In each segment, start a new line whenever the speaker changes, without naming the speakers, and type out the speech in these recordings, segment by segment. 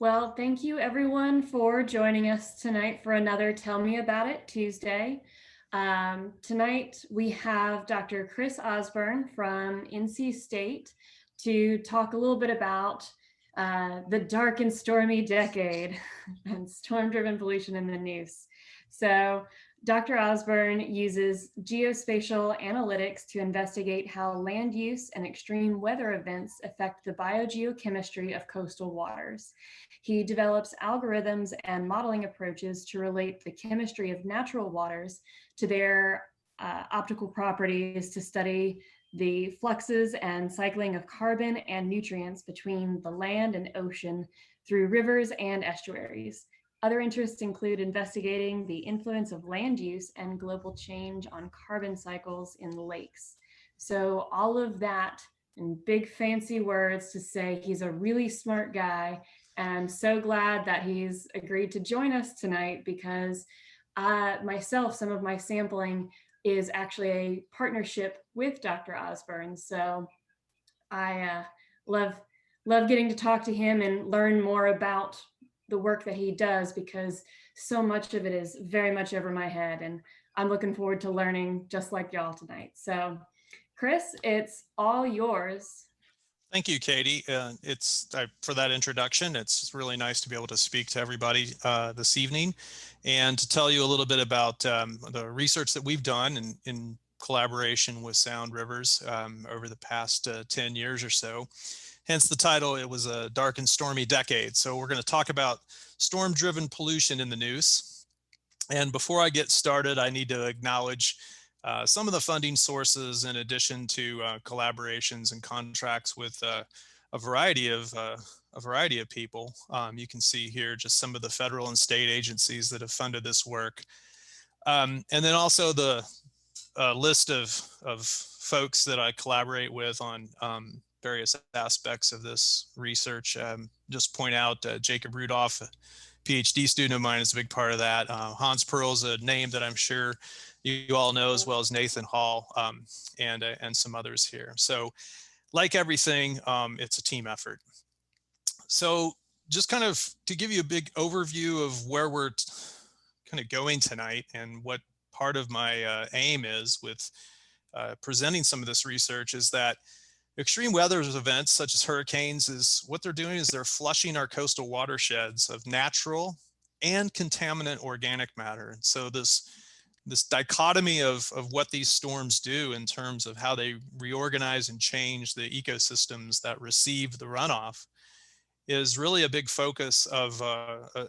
Well, thank you everyone for joining us tonight for another Tell Me About It Tuesday. Tonight we have Dr. Chris Osburn from NC State to talk a little bit about the dark and stormy decade and storm-driven pollution in the Neuse. So Dr. Osburn uses geospatial analytics to investigate how land use and extreme weather events affect the biogeochemistry of coastal waters. He develops algorithms and modeling approaches to relate the chemistry of natural waters to their optical properties to study the fluxes and cycling of carbon and nutrients between the land and ocean through rivers and estuaries. Other interests include investigating the influence of land use and global change on carbon cycles in the lakes. So all of that in big fancy words to say he's a really smart guy. And I'm so glad that he's agreed to join us tonight because myself, some of my sampling is actually a partnership with Dr. Osburn. So I love getting to talk to him and learn more about the work that he does because so much of it is very much over my head, and I'm looking forward to learning just like y'all tonight. So, Chris, it's all yours.
Thank you, Katie. For that introduction. It's really nice to be able to speak to everybody this evening and to tell you a little bit about the research that we've done in collaboration with Sound Rivers over the past 10 years or so. Hence the title, it was a dark and stormy decade. So we're going to talk about storm-driven pollution in the Neuse. And before I get started, I need to acknowledge some of the funding sources in addition to collaborations and contracts with a variety of people. You can see here just some of the federal and state agencies that have funded this work. And then also the list of folks that I collaborate with on various aspects of this research. Just point out Jacob Rudolph, a PhD student of mine, is a big part of that. Hans Perl is a name that I'm sure you all know, as well as Nathan Hall and some others here. So like everything, it's a team effort. So just kind of to give you a big overview of where we're kind of going tonight and what part of my aim is with presenting some of this research is that extreme weather events such as hurricanes is what they're doing is they're flushing our coastal watersheds of natural and contaminant organic matter. And so this dichotomy of what these storms do in terms of how they reorganize and change the ecosystems that receive the runoff is really a big focus of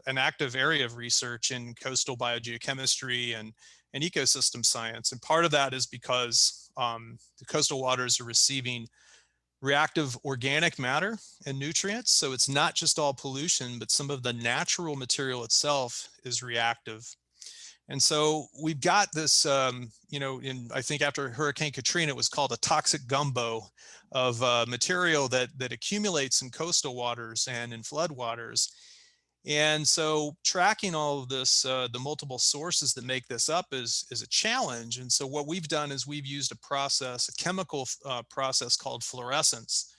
an active area of research in coastal biogeochemistry and ecosystem science. And part of that is because the coastal waters are receiving reactive organic matter and nutrients. So it's not just all pollution, but some of the natural material itself is reactive. And so we've got this, I think after Hurricane Katrina, it was called a toxic gumbo of material that accumulates in coastal waters and in floodwaters. And so tracking all of this, the multiple sources that make this up is a challenge. And so what we've done is we've used a chemical process called fluorescence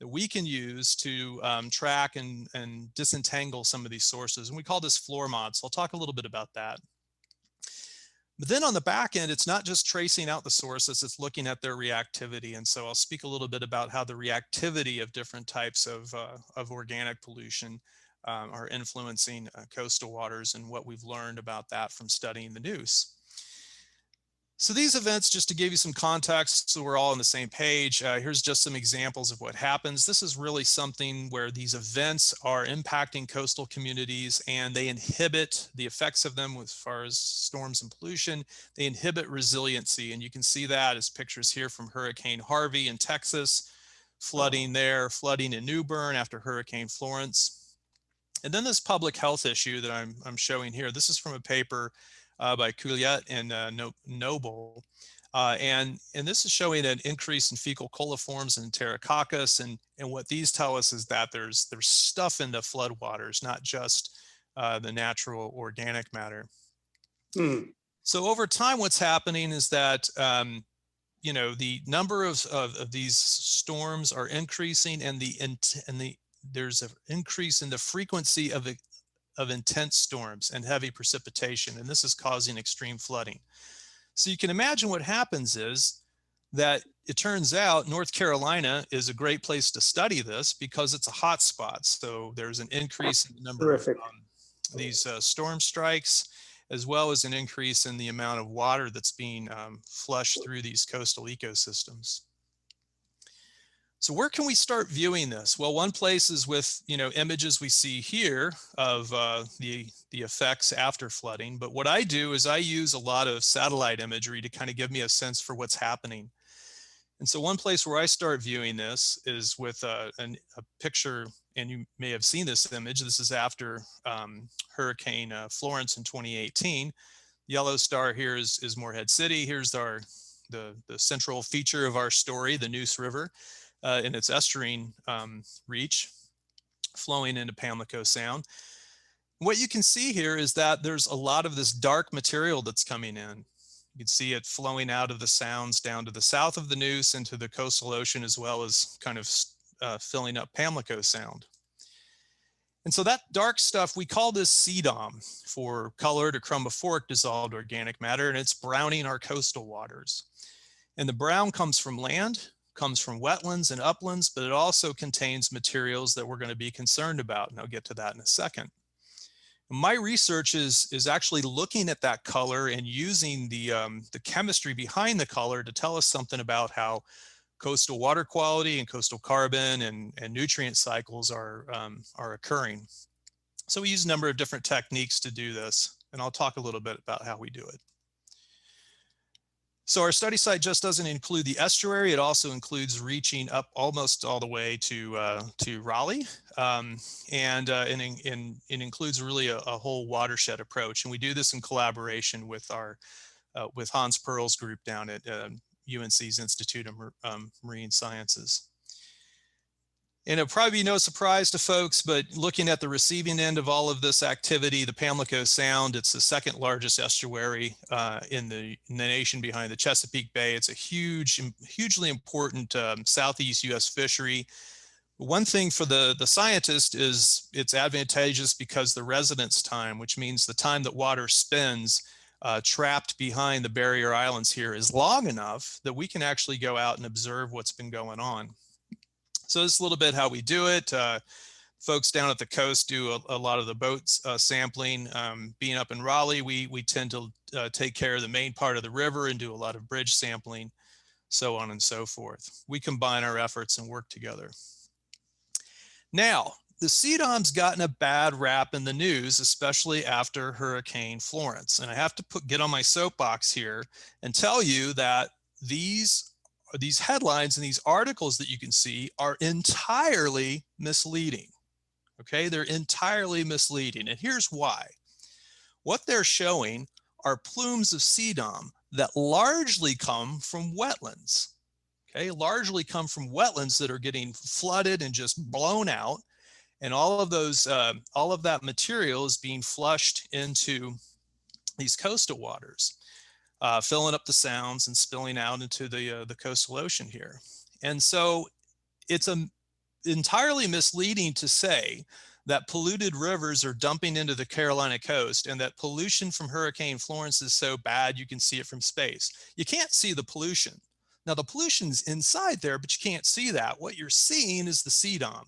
that we can use to track and disentangle some of these sources. And we call this FluorMod. So I'll talk a little bit about that. But then on the back end, it's not just tracing out the sources, it's looking at their reactivity. And so I'll speak a little bit about how the reactivity of different types of organic pollution are influencing coastal waters and what we've learned about that from studying the Neuse. So these events, just to give you some context so we're all on the same page, here's just some examples of what happens. This is really something where these events are impacting coastal communities and they inhibit the effects of them as far as storms and pollution. They inhibit resiliency, and you can see that as pictures here from Hurricane Harvey in Texas, flooding there, flooding in New Bern after Hurricane Florence. And then this public health issue that I'm showing here, this is from a paper by Couliet and Noble. And this is showing an increase in fecal coliforms and Enterococcus. And what these tell us is that there's stuff in the floodwaters, not just the natural organic matter. So over time, what's happening is that the number of these storms are increasing, and there's an increase in the frequency of intense storms and heavy precipitation, and this is causing extreme flooding. So you can imagine what happens is that it turns out North Carolina is a great place to study this because it's a hot spot. So there's an increase in the number of these storm strikes, as well as an increase in the amount of water that's being flushed through these coastal ecosystems. So where can we start viewing this? Well, one place is with, images we see here of the effects after flooding. But what I do is I use a lot of satellite imagery to kind of give me a sense for what's happening. And so one place where I start viewing this is with a picture, and you may have seen this image. This is after Hurricane Florence in 2018. Yellow star here is Morehead City. Here's the central feature of our story, the Neuse River, in its estuarine reach, flowing into Pamlico Sound. What you can see here is that there's a lot of this dark material that's coming in. You can see it flowing out of the sounds down to the south of the Neuse into the coastal ocean, as well as kind of filling up Pamlico Sound. And so that dark stuff, we call this Cdom, for colored or chromophoric dissolved organic matter, and it's browning our coastal waters. And the brown comes from land, comes from wetlands and uplands, but it also contains materials that we're going to be concerned about, and I'll get to that in a second. My research is actually looking at that color and using the chemistry behind the color to tell us something about how coastal water quality and coastal carbon and nutrient cycles are occurring. So we use a number of different techniques to do this, and I'll talk a little bit about how we do it. So our study site just doesn't include the estuary. It also includes reaching up almost all the way to Raleigh. And it includes really a whole watershed approach. And we do this in collaboration with with Hans Perl's group down at UNC's Institute of Marine Sciences. And it'll probably be no surprise to folks, but looking at the receiving end of all of this activity, the Pamlico Sound, it's the second largest estuary in the nation behind the Chesapeake Bay. It's a hugely important Southeast US fishery. One thing for the scientist is it's advantageous because the residence time, which means the time that water spends trapped behind the barrier islands here, is long enough that we can actually go out and observe what's been going on. So this is a little bit how we do it. Folks down at the coast do a lot of the boats sampling. Being up in Raleigh, we tend to take care of the main part of the river and do a lot of bridge sampling, so on and so forth. We combine our efforts and work together. Now, the Cdom's gotten a bad rap in the news, especially after Hurricane Florence. And I have to get on my soapbox here and tell you that these headlines and these articles that you can see are entirely misleading. Okay, they're entirely misleading. And here's why. What they're showing are plumes of Cdom that largely come from wetlands. Okay, largely come from wetlands that are getting flooded and just blown out. And all of that material is being flushed into these coastal waters. Filling up the sounds and spilling out into the coastal ocean here. And so it's entirely misleading to say that polluted rivers are dumping into the Carolina coast and that pollution from Hurricane Florence is so bad you can see it from space. You can't see the pollution. Now the pollution's inside there, but you can't see that. What you're seeing is the Cdom.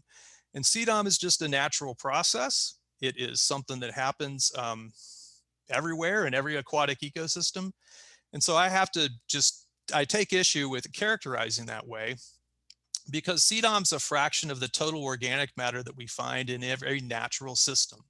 And Cdom is just a natural process. It is something that happens everywhere in every aquatic ecosystem. And so I take issue with characterizing that way because Cdom's a fraction of the total organic matter that we find in every natural system.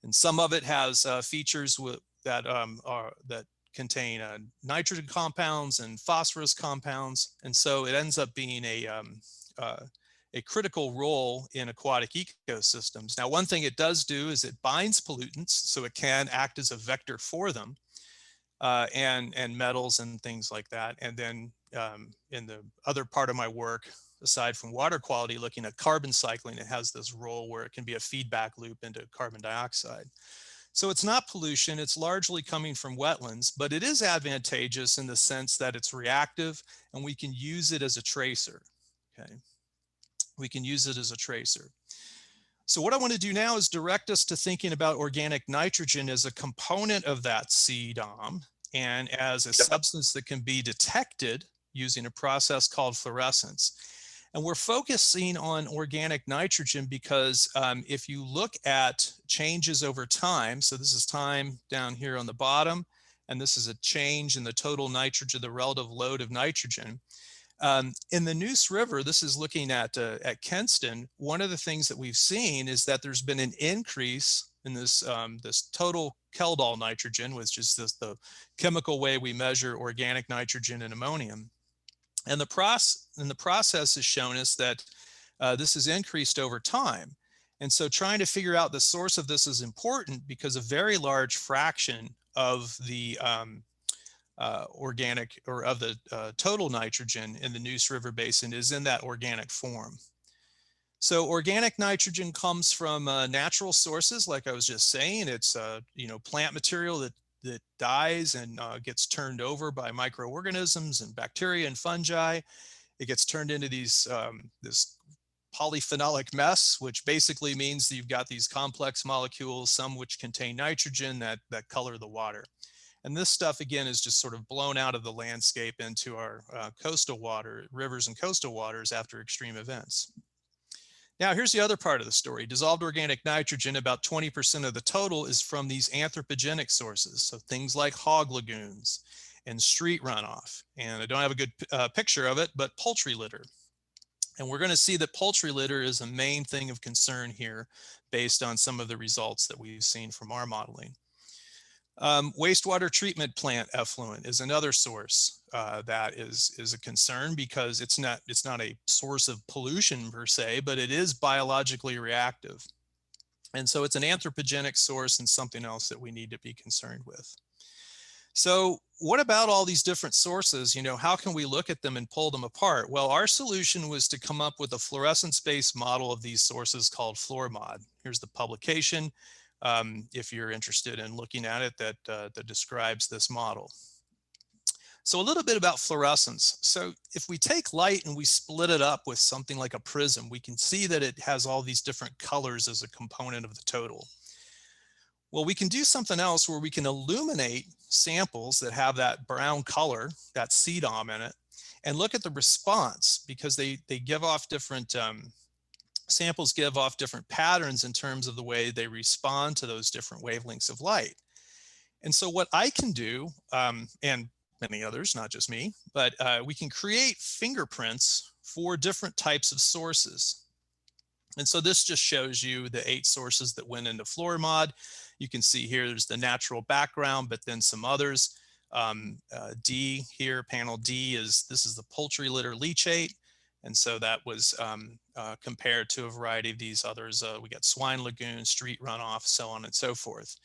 And some of it has features that contain nitrogen compounds and phosphorus compounds. And so it ends up being a critical role in aquatic ecosystems. Now, one thing it does do is it binds pollutants, so it can act as a vector for them. And metals and things like that. And then in the other part of my work, aside from water quality, looking at carbon cycling, it has this role where it can be a feedback loop into carbon dioxide. So it's not pollution, it's largely coming from wetlands, but it is advantageous in the sense that it's reactive and we can use it as a tracer, okay? We can use it as a tracer. So what I want to do now is direct us to thinking about organic nitrogen as a component of that Cdom and as a substance that can be detected using a process called fluorescence. And we're focusing on organic nitrogen because if you look at changes over time, so this is time down here on the bottom, and this is a change in the total nitrogen, the relative load of nitrogen. In the Neuse River, this is looking at Kenston. One of the things that we've seen is that there's been an increase in this, this total Keldol nitrogen, which is the chemical way we measure organic nitrogen and ammonium. And the process has shown us that this has increased over time. And so trying to figure out the source of this is important because a very large fraction of the organic or of the total nitrogen in the Neuse River Basin is in that organic form. So organic nitrogen comes from natural sources, like I was just saying. It's plant material that dies and gets turned over by microorganisms and bacteria and fungi. It gets turned into these this polyphenolic mess, which basically means that you've got these complex molecules, some which contain nitrogen that color the water. And this stuff, again, is just sort of blown out of the landscape into our coastal water, rivers and coastal waters after extreme events. Now, here's the other part of the story. Dissolved organic nitrogen, about 20% of the total, is from these anthropogenic sources. So things like hog lagoons and street runoff. And I don't have a good picture of it, but poultry litter. And we're going to see that poultry litter is a main thing of concern here based on some of the results that we've seen from our modeling. Wastewater treatment plant effluent is another source that is a concern because it's not a source of pollution per se, but it is biologically reactive. And so it's an anthropogenic source and something else that we need to be concerned with. So what about all these different sources? How can we look at them and pull them apart? Well, our solution was to come up with a fluorescence-based model of these sources called FluorMod. Here's the publication. If you're interested in looking at it, that describes this model. So a little bit about fluorescence. So if we take light and we split it up with something like a prism, we can see that it has all these different colors as a component of the total. Well, we can do something else where we can illuminate samples that have that brown color, that Cdom in it, and look at the response because they give off different samples give off different patterns in terms of the way they respond to those different wavelengths of light. And so what I can do, and many others, not just me, but we can create fingerprints for different types of sources. And so this just shows you the 8 sources that went into FluorMod. You can see here there's the natural background, but then some others. D here, panel D, this is the poultry litter leachate. And so that was compared to a variety of these others. We got swine lagoon, street runoff, so on and so forth.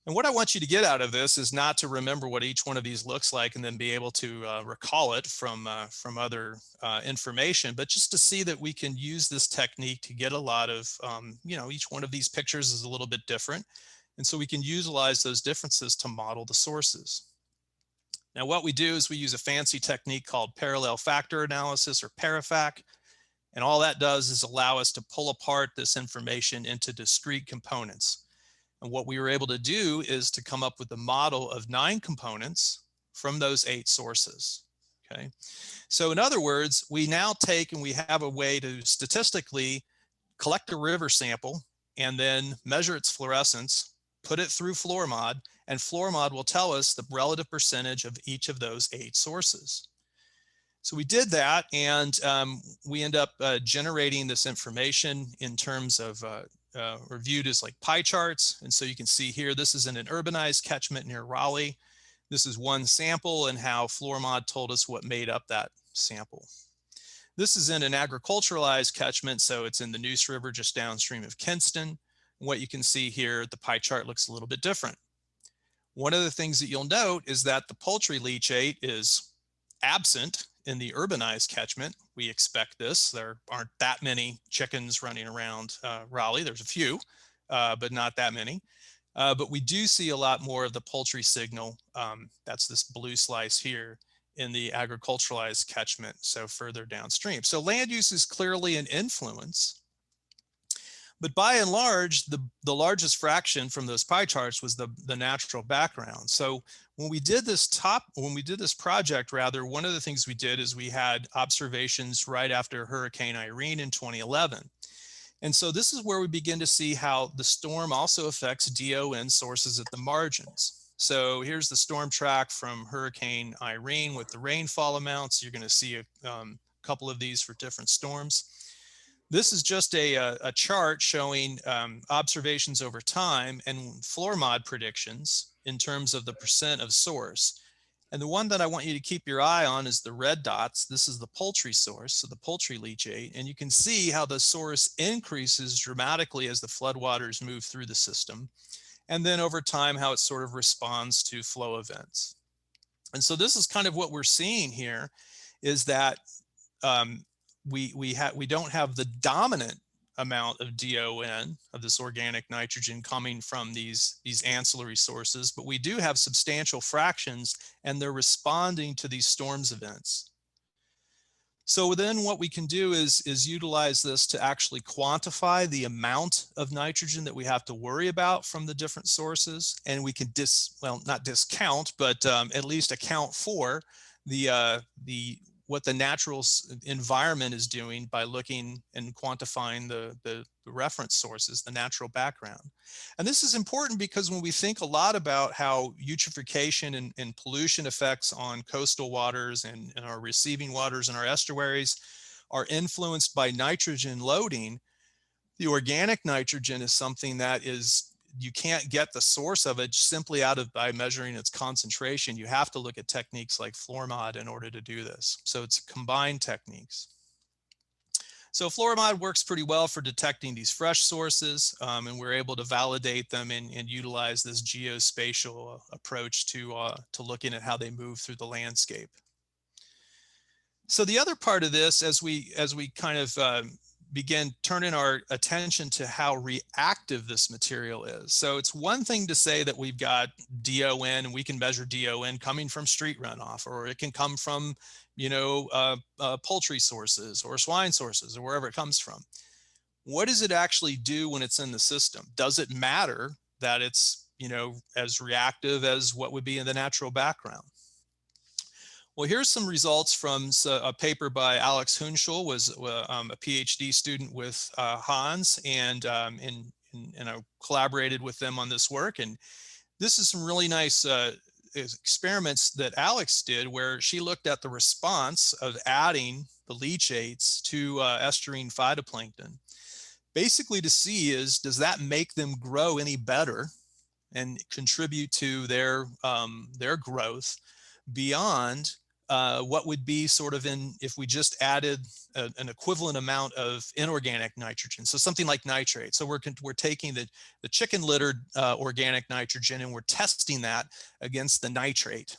And what I want you to get out of this is not to remember what each one of these looks like and then be able to recall it from other information, but just to see that we can use this technique to get a lot of, each one of these pictures is a little bit different. And so we can utilize those differences to model the sources. Now, what we do is we use a fancy technique called parallel factor analysis, or ParaFac. And all that does is allow us to pull apart this information into discrete components. And what we were able to do is to come up with a model of 9 components from those 8 sources. Okay. So in other words, we now take and we have a way to statistically collect a river sample and then measure its fluorescence, put it through FluorMod, and FluorMod will tell us the relative percentage of each of those 8 sources. So we did that, and we end up generating this information in terms of or viewed as like pie charts. And so you can see here, this is in an urbanized catchment near Raleigh. This is one sample and how FluorMod told us what made up that sample. This is in an agriculturalized catchment, so it's in the Neuse River just downstream of Kinston. What you can see here, the pie chart looks a little bit different. One of the things that you'll note is that the poultry leachate is absent in the urbanized catchment. We expect this. There aren't that many chickens running around Raleigh. There's a few, but not that many. But we do see a lot more of the poultry signal. That's this blue slice here in the agriculturalized catchment, so further downstream. So land use is clearly an influence. But by and large, the largest fraction from those pie charts was the natural background. So when we did this project, rather, one of the things we did is we had observations right after Hurricane Irene in 2011. And so this is where we begin to see how the storm also affects DON sources at the margins. So here's the storm track from Hurricane Irene with the rainfall amounts. You're going to see a couple of these for different storms. This is just a chart showing observations over time and floor mod predictions in terms of the percent of source. And the one that I want you to keep your eye on is the red dots. This is the poultry source, so the poultry leachate. And you can see how the source increases dramatically as the floodwaters move through the system. And then over time, how it sort of responds to flow events. And so this is kind of what we're seeing here, is that we don't have the dominant amount of DON, of this organic nitrogen, coming from these ancillary sources, but we do have substantial fractions, and they're responding to these storms events. So then what we can do is utilize this to actually quantify the amount of nitrogen that we have to worry about from the different sources. And we can not discount, but at least account for what the natural environment is doing by looking and quantifying the reference sources, the natural background. And this is important because when we think a lot about how eutrophication and pollution effects on coastal waters and our receiving waters and our estuaries are influenced by nitrogen loading, the organic nitrogen is something that you can't get the source of it simply by measuring its concentration. You have to look at techniques like floor mod in order to do this. So it's combined techniques. So floor mod works pretty well for detecting these fresh sources, and we're able to validate them and utilize this geospatial approach to looking at how they move through the landscape. So the other part of this, as we kind of begin turning our attention to how reactive this material is. So it's one thing to say that we've got DON and we can measure DON coming from street runoff, or it can come from, poultry sources or swine sources or wherever it comes from. What does it actually do when it's in the system? Does it matter that it's, as reactive as what would be in the natural background? Well, here's some results from a paper by Alex Hunschel, was a PhD student with Hans, and I collaborated with them on this work. And this is some really nice experiments that Alex did, where she looked at the response of adding the leachates to estuarine phytoplankton, basically to see does that make them grow any better and contribute to their growth beyond what would be sort of if we just added an equivalent amount of inorganic nitrogen, so something like nitrate. So we're taking the chicken litter organic nitrogen and we're testing that against the nitrate.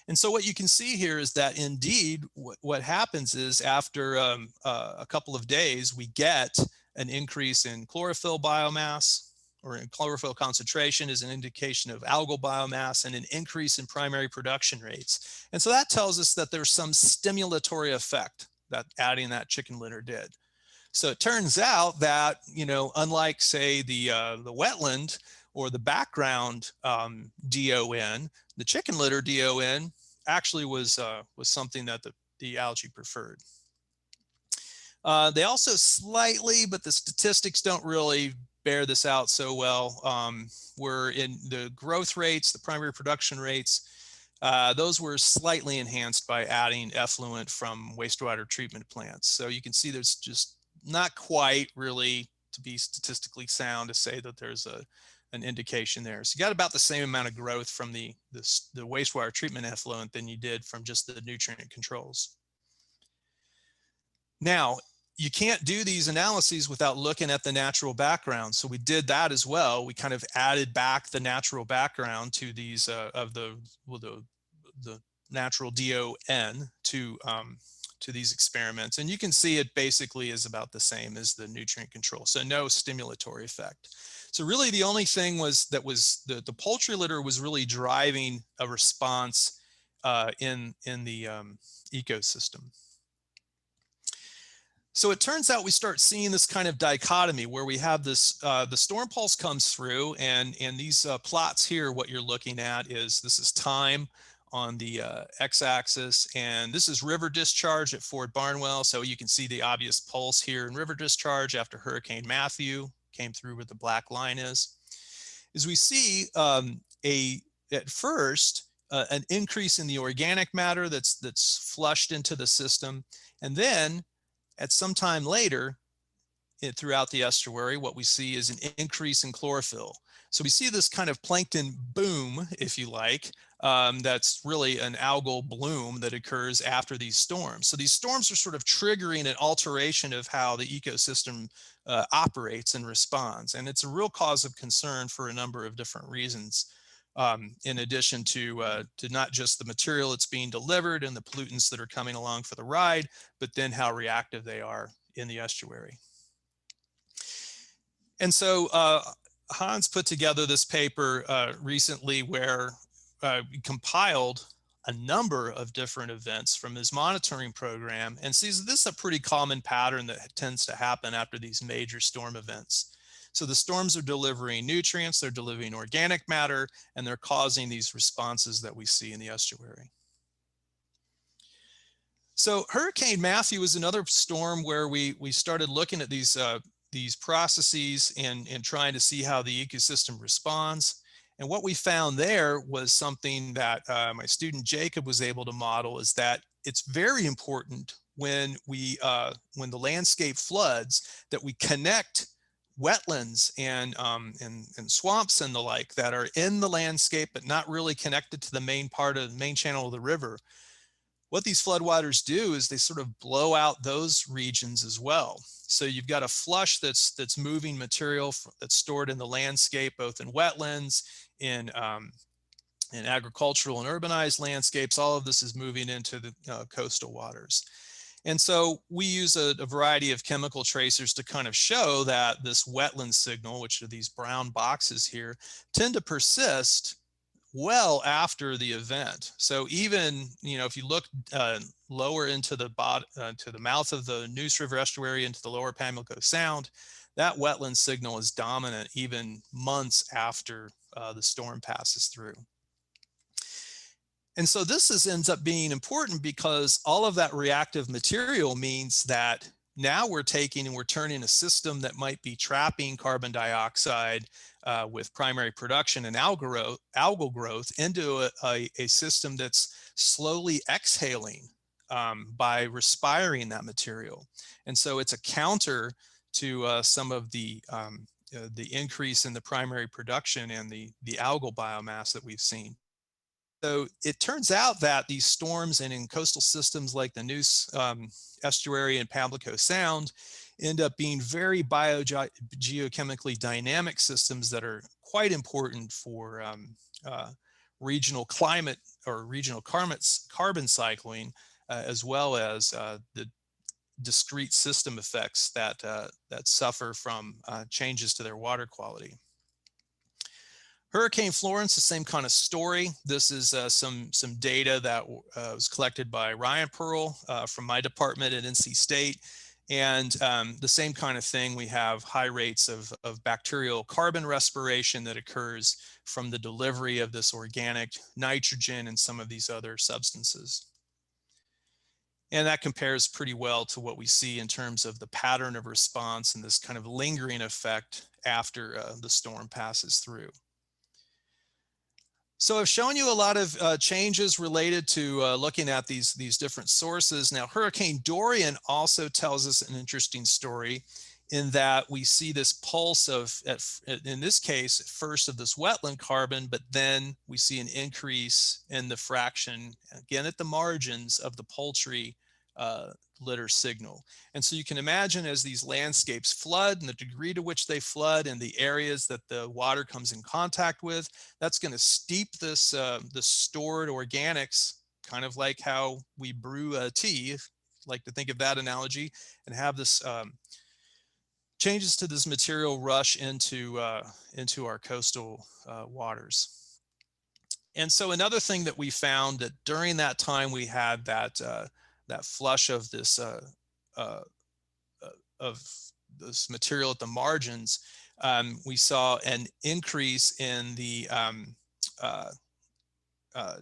And so what you can see here is that indeed what happens is after a couple of days, we get an increase in chlorophyll biomass, or in chlorophyll concentration is an indication of algal biomass, and an increase in primary production rates. And so that tells us that there's some stimulatory effect that adding that chicken litter did. So it turns out that, unlike say the wetland or the background DON, the chicken litter DON actually was something that the algae preferred. They also slightly, but the statistics don't really bear this out so well, were in the growth rates, the primary production rates, those were slightly enhanced by adding effluent from wastewater treatment plants. So you can see there's just not quite really to be statistically sound to say that there's an indication there. So you got about the same amount of growth from the wastewater treatment effluent than you did from just the nutrient controls. Now, you can't do these analyses without looking at the natural background. So we did that as well. We kind of added back the natural background to these of the natural DON to these experiments. And you can see it basically is about the same as the nutrient control. So no stimulatory effect. So really the only thing was the poultry litter was really driving a response in the ecosystem. So it turns out we start seeing this kind of dichotomy where we have this, the storm pulse comes through, and these plots here, what you're looking at is, this is time on the x-axis, and this is river discharge at Fort Barnwell. So you can see the obvious pulse here in river discharge after Hurricane Matthew came through where the black line is. As we see at first, an increase in the organic matter that's flushed into the system, and then at some time later, throughout the estuary, what we see is an increase in chlorophyll. So we see this kind of plankton boom, if you like, that's really an algal bloom that occurs after these storms. So these storms are sort of triggering an alteration of how the ecosystem operates and responds. And it's a real cause of concern for a number of different reasons. In addition to not just the material that's being delivered and the pollutants that are coming along for the ride, but then how reactive they are in the estuary. And so Hans put together this paper recently where we compiled a number of different events from his monitoring program, and sees this is a pretty common pattern that tends to happen after these major storm events. So the storms are delivering nutrients, they're delivering organic matter, and they're causing these responses that we see in the estuary. So Hurricane Matthew was another storm where we started looking at these processes and trying to see how the ecosystem responds. And what we found there was something that my student Jacob was able to model, is that it's very important when the landscape floods that we connect wetlands and swamps and the like that are in the landscape but not really connected to the main channel of the river. What these floodwaters do is they sort of blow out those regions as well. So you've got a flush that's moving material that's stored in the landscape, both in wetlands, in agricultural and urbanized landscapes. All of this is moving into the coastal waters. And so we use a variety of chemical tracers to kind of show that this wetland signal, which are these brown boxes here, tend to persist well after the event. So even, if you look lower into the to the mouth of the Neuse River estuary, into the lower Pamlico Sound, that wetland signal is dominant even months after the storm passes through. And so this ends up being important because all of that reactive material means that now we're taking and we're turning a system that might be trapping carbon dioxide with primary production and algal growth into a system that's slowly exhaling by respiring that material. And so it's a counter to some of the increase in the primary production and the algal biomass that we've seen. So it turns out that these storms and in coastal systems like the Neuse estuary and Pamlico Sound end up being very biogeochemically dynamic systems that are quite important for regional climate or regional carbon cycling, as well as the discrete system effects that suffer from changes to their water quality. Hurricane Florence, the same kind of story. This is some data that was collected by Ryan Pearl from my department at NC State. And the same kind of thing, we have high rates of bacterial carbon respiration that occurs from the delivery of this organic nitrogen and some of these other substances. And that compares pretty well to what we see in terms of the pattern of response and this kind of lingering effect after the storm passes through. So I've shown you a lot of changes related to looking at these different sources. Now, Hurricane Dorian also tells us an interesting story in that we see this pulse of, in this case, first of this wetland carbon, but then we see an increase in the fraction, again, at the margins of the poultry litter signal. And so you can imagine as these landscapes flood and the degree to which they flood and the areas that the water comes in contact with, that's going to steep this the stored organics, kind of like how we brew a tea, like to think of that analogy, and have this changes to this material rush into our coastal waters. And so another thing that we found, that during that time we had that that flush of this uh, of this material at the margins, we saw an increase in the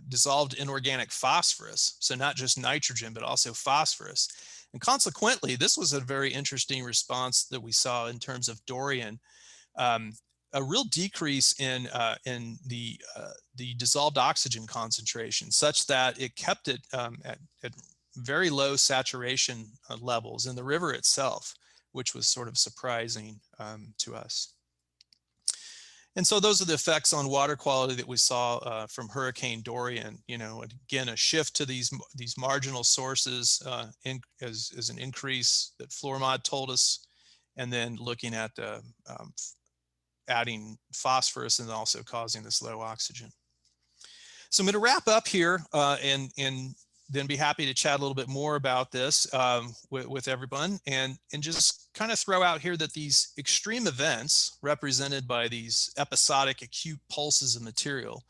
dissolved inorganic phosphorus. So not just nitrogen, but also phosphorus. And consequently, this was a very interesting response that we saw in terms of Dorian. A real decrease in the dissolved oxygen concentration, such that it kept it at very low saturation levels in the river itself, which was sort of surprising to us. And so those are the effects on water quality that we saw from Hurricane Dorian. You know, again, a shift to these marginal sources as an increase that Florimod told us, and then looking at adding phosphorus and also causing this low oxygen. So I'm going to wrap up here and then be happy to chat a little bit more about this with everyone, and just kind of throw out here that these extreme events represented by these episodic acute pulses of material,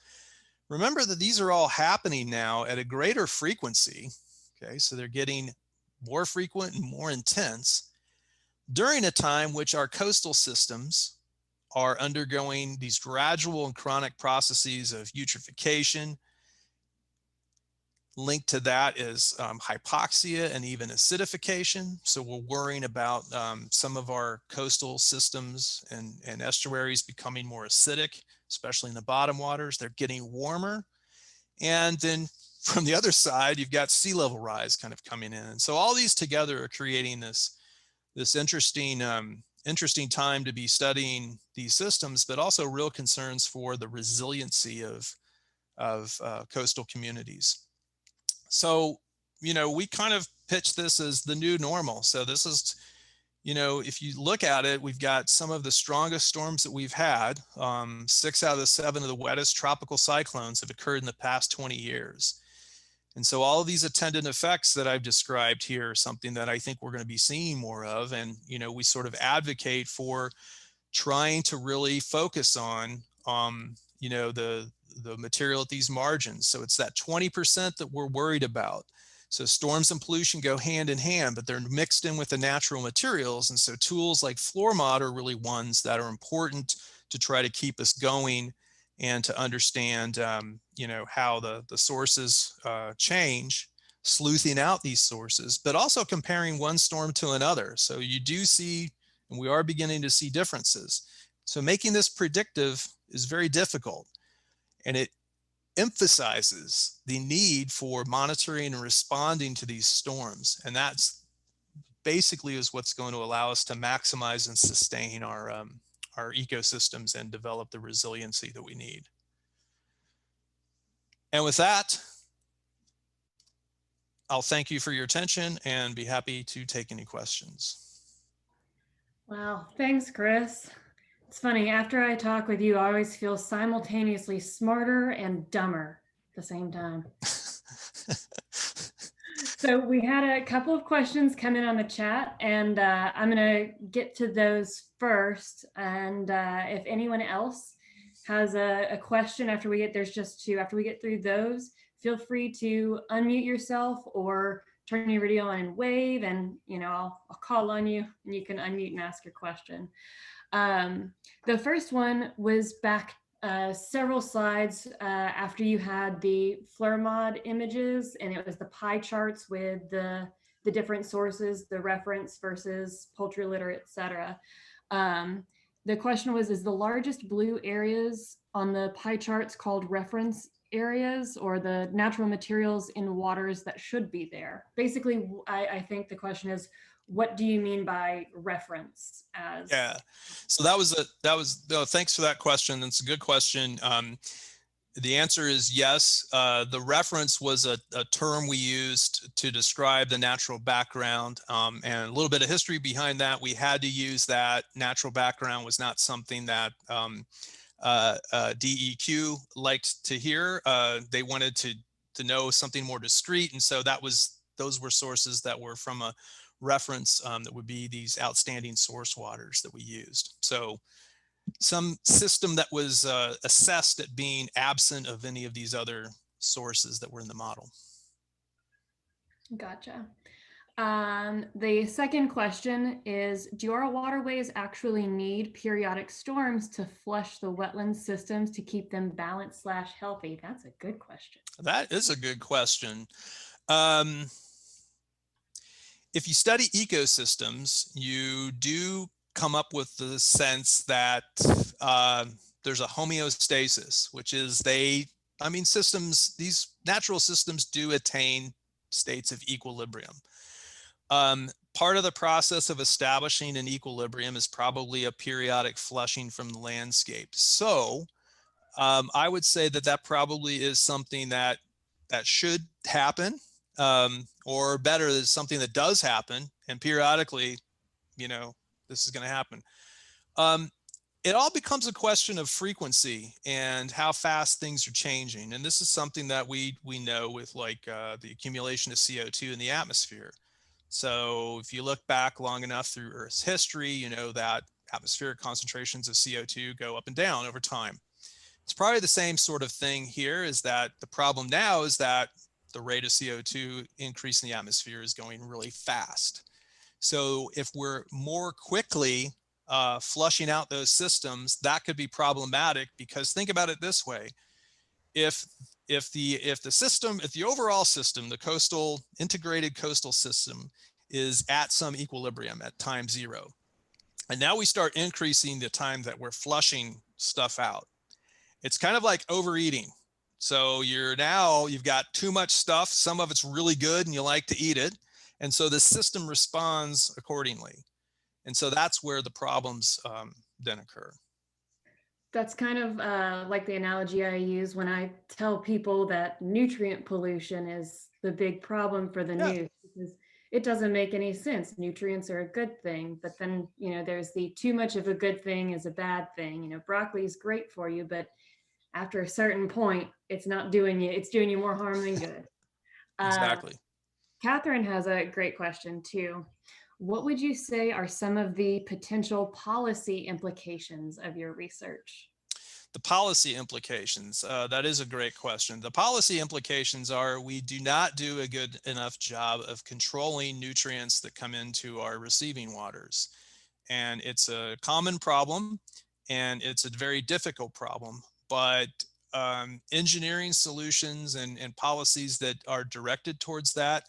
remember that these are all happening now at a greater frequency. Okay, so they're getting more frequent and more intense during a time which our coastal systems are undergoing these gradual and chronic processes of eutrophication. Linked to that is hypoxia and even acidification. So we're worrying about some of our coastal systems and estuaries becoming more acidic, especially in the bottom waters. They're getting warmer. And then from the other side, you've got sea level rise kind of coming in. And so all these together are creating this interesting time to be studying these systems, but also real concerns for the resiliency of coastal communities. So, you know, we kind of pitch this as the new normal. So this is, you know, if you look at it, we've got some of the strongest storms that we've had. 6 out of the 7 of the wettest tropical cyclones have occurred in the past 20 years. And so all of these attendant effects that I've described here are something that I think we're going to be seeing more of. And, you know, we sort of advocate for trying to really focus on, you know, the material at these margins. So it's that 20% that we're worried about. So storms and pollution go hand in hand, but they're mixed in with the natural materials. And so tools like Florimod are really ones that are important to try to keep us going and to understand, you know, how the sources change, sleuthing out these sources, but also comparing one storm to another. So you do see, and we are beginning to see differences. So making this predictive is very difficult, and it emphasizes the need for monitoring and responding to these storms. And that's basically is what's going to allow us to maximize and sustain our ecosystems and develop the resiliency that we need. And with that, I'll thank you for your attention and be happy to take any questions.
Wow, thanks, Chris. It's funny, after I talk with you, I always feel simultaneously smarter and dumber at the same time. So we had a couple of questions come in on the chat, and I'm going to get to those first. And if anyone else has a question after we get, there's just two, after we get through those, feel free to unmute yourself or turn your video on and wave, and you know, I'll call on you and you can unmute and ask your question. The first one was back several slides after you had the Florimod images, and it was the pie charts with the different sources, the reference versus poultry litter, etc. The question was, is the largest blue areas on the pie charts called reference areas, or the natural materials in waters that should be there? Basically, I think the question is, what do you mean by reference as?
Yeah, so thanks for that question. That's a good question. The answer is yes. The reference was a term we used to describe the natural background, and a little bit of history behind that. We had to use that. Natural background was not something that DEQ liked to hear. They wanted to know something more discrete, and so those were sources that were from a reference that would be these outstanding source waters that we used. So some system that was assessed at being absent of any of these other sources that were in the model.
Gotcha. The second question is, do our waterways actually need periodic storms to flush the wetland systems to keep them balanced / healthy? That's a good question.
That is a good question. If you study ecosystems, you do come up with the sense that there's a homeostasis, which is systems, these natural systems do attain states of equilibrium. Part of the process of establishing an equilibrium is probably a periodic flushing from the landscape. So I would say that probably is something that should happen, or better, is something that does happen, and periodically, this is going to happen. It all becomes a question of frequency and how fast things are changing. And this is something that we know with the accumulation of CO2 in the atmosphere. So if you look back long enough through Earth's history, you know that atmospheric concentrations of CO2 go up and down over time. It's probably the same sort of thing here, is that the problem now is that the rate of CO2 increase in the atmosphere is going really fast. So if we're more quickly flushing out those systems, that could be problematic, because think about it this way. If the overall system, the integrated coastal system, is at some equilibrium at time 0, and now we start increasing the time that we're flushing stuff out, it's kind of like overeating. So you've got too much stuff. Some of it's really good and you like to eat it. And so the system responds accordingly. And so that's where the problems then occur.
That's kind of like the analogy I use when I tell people that nutrient pollution is the big problem for the Neuse, because it doesn't make any sense. Nutrients are a good thing, but then, there's the too much of a good thing is a bad thing. Broccoli is great for you, but after a certain point, it's doing you more harm than good.
Exactly.
Catherine has a great question too. What would you say are some of the potential policy implications of your research?
The policy implications, that is a great question. The policy implications are, we do not do a good enough job of controlling nutrients that come into our receiving waters. And it's a common problem, and it's a very difficult problem. But engineering solutions and policies that are directed towards that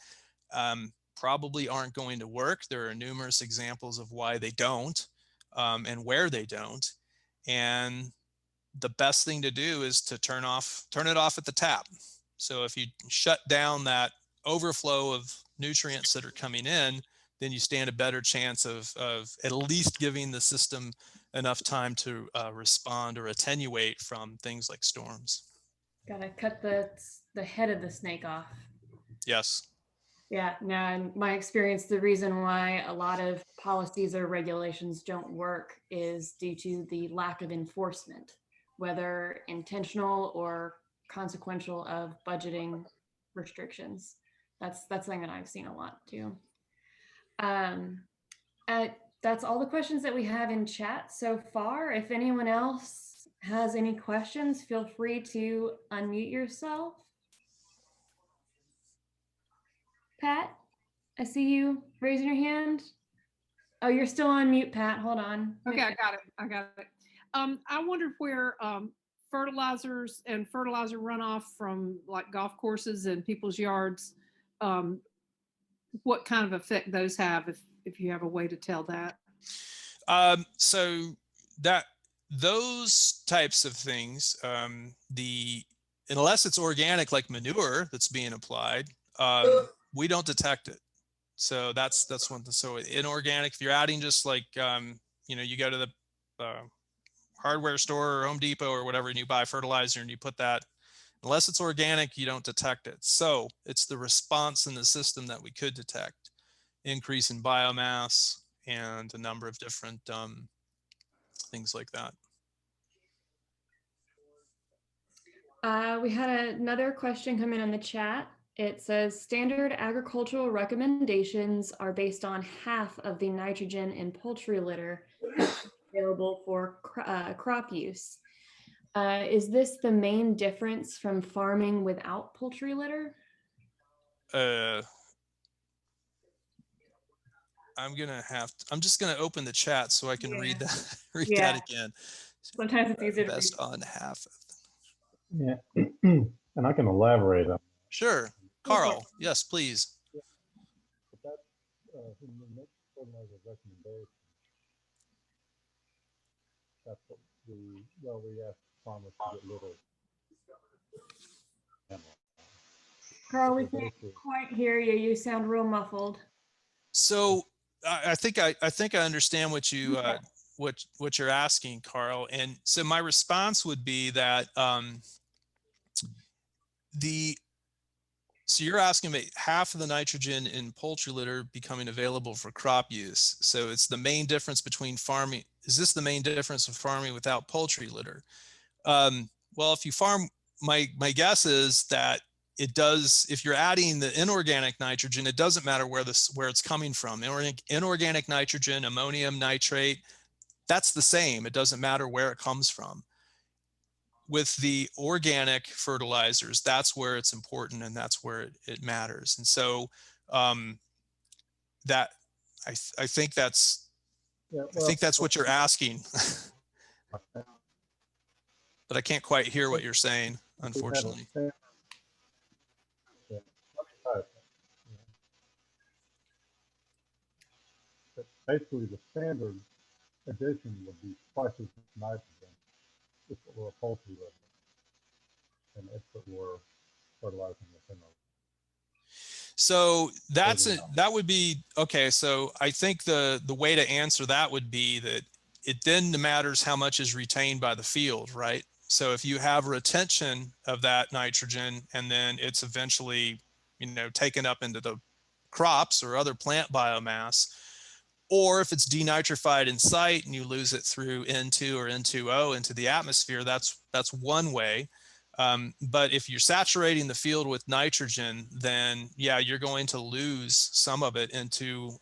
probably aren't going to work. There are numerous examples of why they don't, and where they don't. And the best thing to do is to turn it off at the tap. So if you shut down that overflow of nutrients that are coming in, then you stand a better chance of at least giving the system enough time to respond or attenuate from things like storms.
Gotta cut the head of the snake off.
Yes.
Yeah, no, in my experience, the reason why a lot of policies or regulations don't work is due to the lack of enforcement, whether intentional or consequential of budgeting restrictions. That's something that I've seen a lot too. That's all the questions that we have in chat so far. If anyone else has any questions, feel free to unmute yourself. Pat, I see you raising your hand. Oh, you're still on mute, Pat. Hold on.
Okay, I got it. I wonder where fertilizers and fertilizer runoff from like golf courses and people's yards, what kind of effect those have, if you have a way to tell that.
So those types of things, unless it's organic, like manure that's being applied, we don't detect it. So that's one thing. So inorganic, if you're adding just like, you go to the hardware store or Home Depot or whatever, and you buy fertilizer and you put that, unless it's organic, you don't detect it. So it's the response in the system that we could detect: increase in biomass and a number of different things like that.
We had another question come in on the chat. It says, standard agricultural recommendations are based on half of the nitrogen in poultry litter. available for crop use. Is this the main difference from farming without poultry litter?
I'm just gonna open the chat so I can read that
Yeah.
again.
Sometimes it's easier to
Best
read.
on half.
Yeah, and I can elaborate on.
Sure, Carl. Yes, please.
But that's when we make fertilizer recommendations. That's what we ask farmers to get rid of.
Carl, we can't quite hear you. You sound real muffled.
So I think I understand what you what you're asking, Carl. And so my response would be that so you're asking about half of the nitrogen in poultry litter becoming available for crop use. So it's the main difference between farming. Is this the main difference of farming without poultry litter? Well, if you farm, my guess is that it does. If you're adding the inorganic nitrogen, it doesn't matter where it's coming from. Inorganic nitrogen, ammonium nitrate, that's the same. It doesn't matter where it comes from. With the organic fertilizers, that's where it's important, and that's where it matters. And so that I think that's what you're asking. But I can't quite hear what you're saying, unfortunately.
But basically, the standard addition would be twice as much nitrogen if it were a poultry litter and if it were fertilizing the mineral.
So that would be okay. So I think the way to answer that would be that it then matters how much is retained by the field, right? So if you have retention of that nitrogen and then it's eventually, taken up into the crops or other plant biomass, or if it's denitrified in site and you lose it through N2 or N2O into the atmosphere, that's one way. But if you're saturating the field with nitrogen, then yeah, you're going to lose some of it into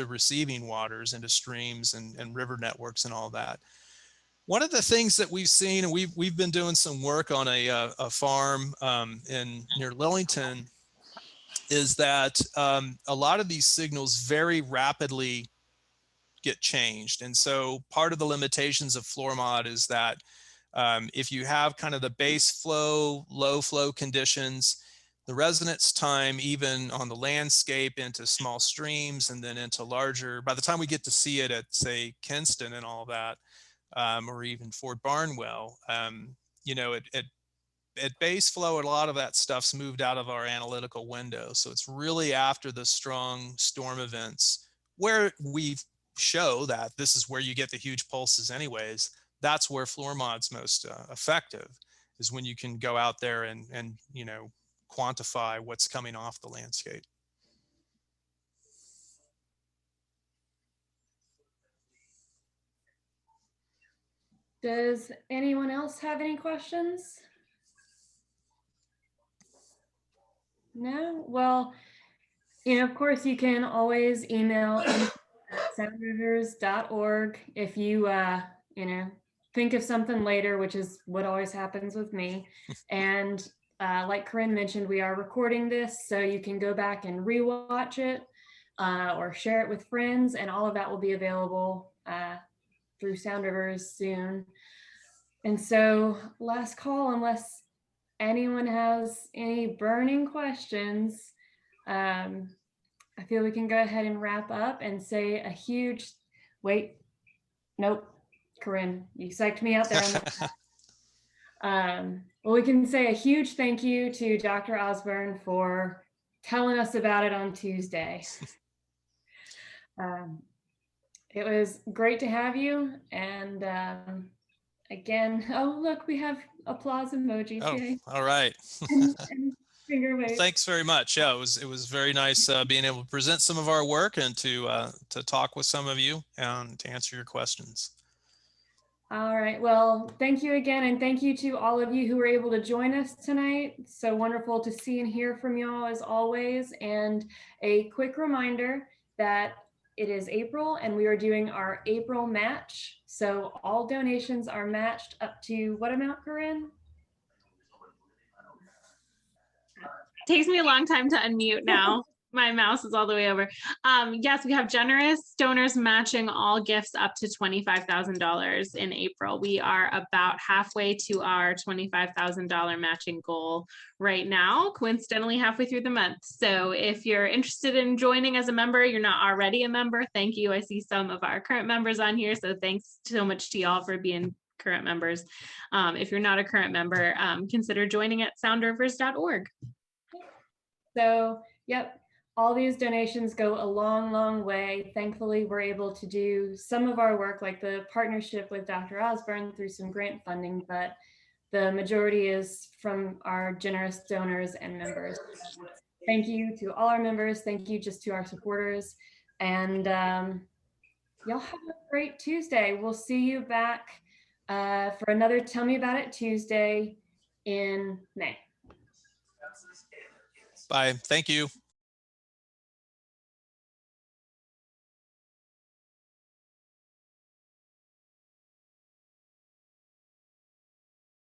receiving waters, into streams and river networks and all that. One of the things that we've seen, and we've been doing some work on a farm near Lillington, is that a lot of these signals very rapidly get changed. And so part of the limitations of FloorMod is that if you have kind of the base flow, low flow conditions, the resonance time, even on the landscape into small streams and then into larger, by the time we get to see it at, say, Kinston and all that, or even Fort Barnwell, at base flow, a lot of that stuff's moved out of our analytical window. So it's really after the strong storm events where we show that this is where you get the huge pulses anyways. That's where FloorMod's most effective, is when you can go out there and quantify what's coming off the landscape.
Does anyone else have any questions? No? Well, of course, you can always email soundrivers.org if you, think of something later, which is what always happens with me. And like Corinne mentioned, we are recording this, so you can go back and rewatch it or share it with friends, and all of that will be available through Sound Rivers soon. And so last call, unless anyone has any burning questions, I feel we can go ahead and wrap up and say a huge, nope, Corinne, you psyched me out there on that. Well, we can say a huge thank you to Dr. Osburn for telling us about it on Tuesday. It was great to have you. And again, oh, look, we have applause emojis.
Oh,
Yay.
All right.
and finger waves.
Well, thanks very much. Yeah, it was very nice being able to present some of our work and to talk with some of you and to answer your questions.
All right. Well, thank you again. And thank you to all of you who were able to join us tonight. It's so wonderful to see and hear from y'all as always. And a quick reminder that it is April and we are doing our April match. So all donations are matched up to what amount, Corinne?
Takes me a long time to unmute now. My mouse is all the way over. Yes, we have generous donors matching all gifts up to $25,000 in April. We are about halfway to our $25,000 matching goal right now, coincidentally halfway through the month. So if you're interested in joining as a member, you're not already a member, thank you. I see some of our current members on here, so thanks so much to y'all for being current members. If you're not a current member, consider joining at soundrivers.org.
So, yep, all these donations go a long, long way. Thankfully, we're able to do some of our work, like the partnership with Dr. Osburn, through some grant funding, but the majority is from our generous donors and members. Thank you to all our members. Thank you just to our supporters. And y'all have a great Tuesday. We'll see you back for another Tell Me About It Tuesday in May.
Bye. Thank you.